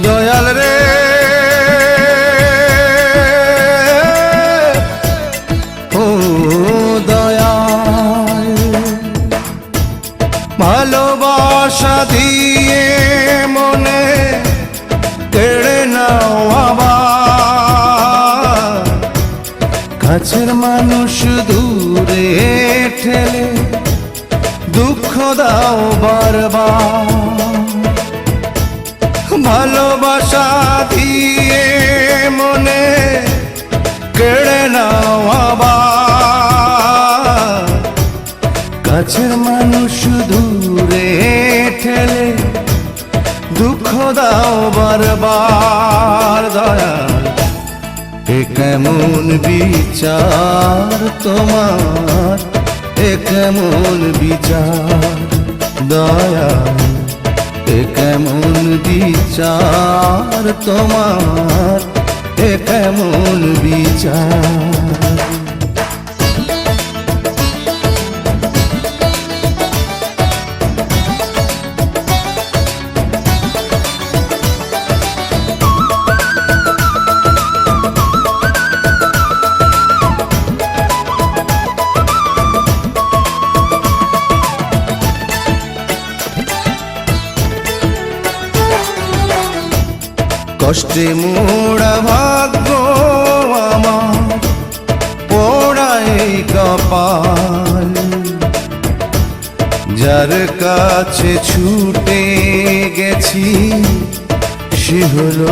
দয়াল রে ও দয়াল, ভালোবাসা দিয়ে মনে কেড়ে নাও আবার, কাছের মানুষ দূরে ঠেলে দুঃখ দাও বারবার। ভালোবাসা দিয়ে মনে কেড়ে নাও আবার, কাছের মানুষ দূরে ঠেলে দুঃখ দাও বারবার। দয়াল এ কেমন বিচার তোমার, এ কেমন বিচার দয়াল, এ কেমন বিচার তোমার, এ কেমন বিচার। কষ্টে মোড়া ভাগ্য আমার, পোড়াই কপাল, যার কাছে ছুটে গেছি সে হলো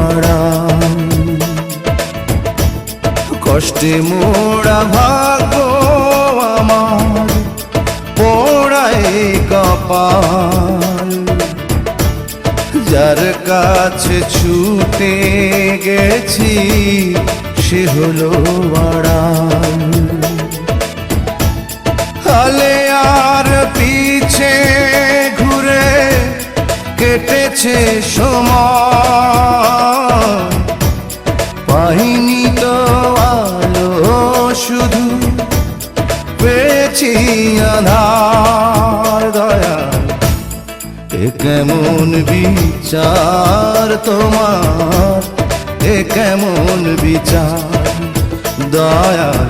আড়াল। কষ্টে মোড়া ভাগ্য আমার, পোড়াই কপাল, যার কাছে ছুটে গেছি সে হলো আড়াল। হালে আর পিছে ঘুরে কেটেছে সময়, পাইনি তো আলো শুধু পেয়েছি আধার। দয়াল এ কেমন বিচার তোমার, এ কেমন বিচার দয়াল,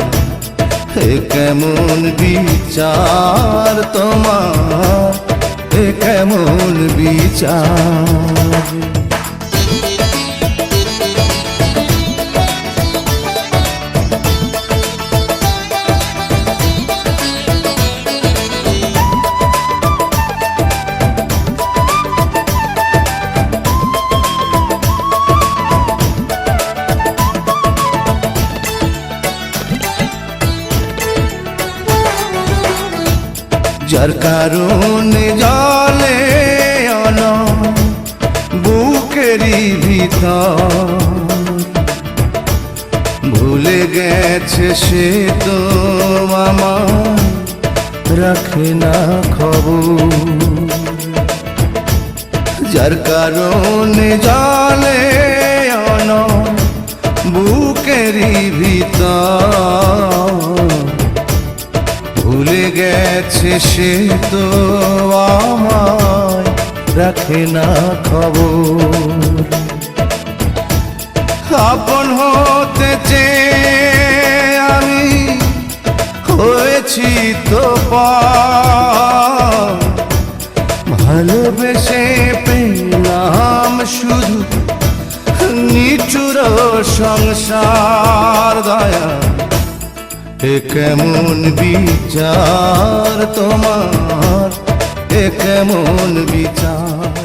এ কেমন বিচার তোমার, এ কেমন বিচার। যার কারণে জলে বুকেরই ভিতর, ভুলে গেছে সে তো আমার রাখে না খবর। যার কারণে জলে বুকেরই ভিতর, ভুলে গেছে সে তো আমায় রাখে না খবর। আপন হতে চেয়ে আমি হয়েছি তো পর, ভালোবেসে পেলাম শুধু নিঠুর সংসার। দয়াল এ কেমন বিচার তোমার, এ কেমন বিচার